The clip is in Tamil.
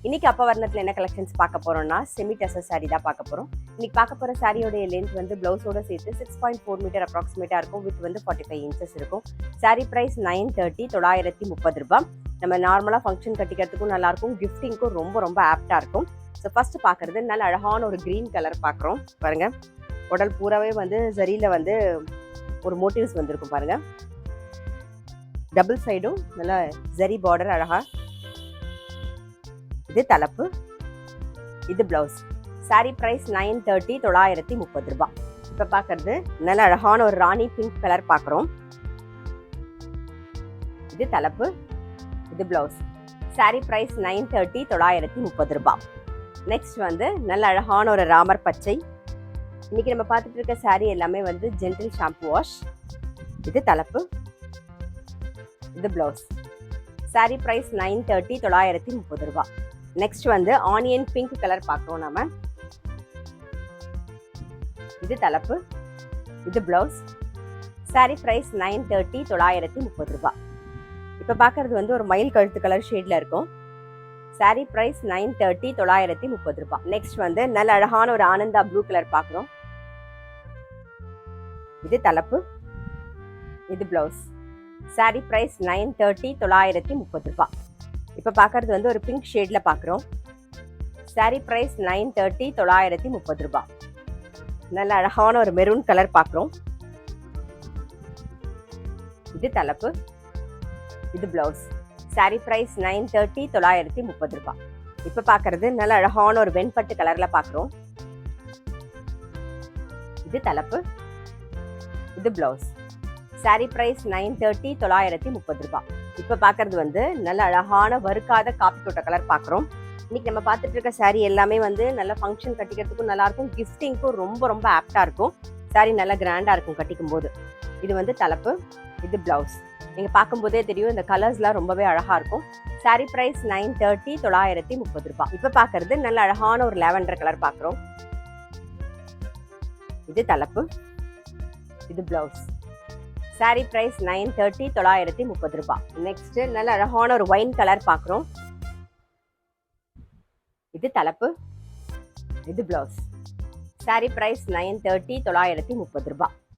இன்னைக்கு அப்ப வர்ணத்துல என்ன கலெக்ஷன்ஸ் பார்க்க போறோம்னா செமி டெசர் சாரி தான் பார்க்க போறோம். இன்னைக்கு பார்க்க போற சாரியோடைய லென்த் வந்து பிளவுஸோட சேர்த்து 6.4 மீட்டர் அப்ராக்சிமேட்டா இருக்கும். வித் வந்து 45 இன்ச்சஸ் இருக்கும். சாரி பிரைஸ் 930 930 ரூபாய். நம்ம நார்மலா ஃபங்க்ஷன் கட்டிக்கிறதுக்கும் நல்லா இருக்கும், கிஃப்டிங்க்கும் ரொம்ப ரொம்ப ஆப்டா இருக்கும். ஸோ ஃபர்ஸ்ட் பார்க்கறது நல்ல அழகான ஒரு கிரீன் கலர் பார்க்குறோம். பாருங்க, உடல் பூராவே வந்து ஜரியில வந்து ஒரு மோட்டிவ்ஸ் வந்திருக்கும் பாருங்க. டபுள் சைடும் நல்லா ஜரி பார்டர் அழகா. இது தலைப்பு, இது பிளவுஸ். சாரி பிரைஸ் 930 930 ரூபாய். இப்ப பாக்குறது நல்ல அழகான ஒரு ராணி பிங்க் கலர் பாக்குறோம். இது தலைப்பு, இது பிளவுஸ். சாரி பிரைஸ் 930 930 ரூபாய். நெக்ஸ்ட் வந்து நல்ல அழகான ஒரு ராமர் பச்சை. இன்னைக்கு நம்ம பார்த்துட்டு இருக்க சாரி எல்லாமே வந்து ஜென்டில் ஷாம்பு வாஷ். இது தலைப்பு, இது பிளவுஸ். சாரி பிரைஸ் 930 930 ரூபாய். நெக்ஸ்ட் வந்து ஆனியன் பிங்க் கலர் பார்க்குறோம் நாம. இது தலைப்பு, இது பிளவுஸ். சாரி பிரைஸ் 930 930 ரூபாய். இப்போ பார்க்கறது வந்து ஒரு மயில் கழுத்து கலர் ஷேட்ல இருக்கும். சாரி பிரைஸ் 930 930 ரூபாய். நெக்ஸ்ட் வந்து நல்ல அழகான ஒரு ஆனந்தா ப்ளூ கலர் பார்க்குறோம். இது தலைப்பு, இது பிளவுஸ். சாரி பிரைஸ் 930 930 ரூபாய். இப்போ பார்க்கறது வந்து ஒரு பிங்க் ஷேட்ல பார்க்குறோம். சாரி பிரைஸ் 930 930 ரூபாய். நல்ல அழகான ஒரு மெரூன் கலர் பார்க்குறோம். இது தலைப்பு, இது பிளவுஸ். சாரி பிரைஸ் 930 930 ரூபாய். இப்போ பார்க்கறது நல்ல அழகான ஒரு வெண்பட்டு கலர்ல பார்க்குறோம். இது தலைப்பு, இது பிளவுஸ். சாரி பிரைஸ் 930 930 ரூபாய். இப்போ பார்க்கறது வந்து நல்ல அழகான வறுக்காத காப்பி தோட்ட கலர் பார்க்குறோம். இன்னைக்கு நம்ம பார்த்துட்டு இருக்க சாரி எல்லாமே வந்து நல்ல ஃபங்க்ஷன் கட்டிக்கிறதுக்கும் நல்லா இருக்கும், கிஃப்டிங்க்கும் ரொம்ப ரொம்ப ஆப்டா இருக்கும். சாரி நல்லா கிராண்டா இருக்கும் கட்டிக்கும் போது. இது வந்து தலைப்பு, இது பிளவுஸ். நீங்க பார்க்கும்போதே தெரியும், இந்த கலர்ஸ்லாம் ரொம்பவே அழகா இருக்கும். சாரி பிரைஸ் 930 930 ரூபாய். இப்போ பார்க்கறது நல்ல அழகான ஒரு லாவெண்டர் கலர் பார்க்குறோம். இது தலைப்பு, இது பிளவுஸ். சாரி பிரைஸ் 930 930 ரூபாய். நெக்ஸ்ட் நல்ல அழகான ஒரு ஒயின் கலர் பார்க்குறோம். இது தலைப்பு, இது பிளவுஸ். சாரி பிரைஸ் 930 930 ரூபாய்.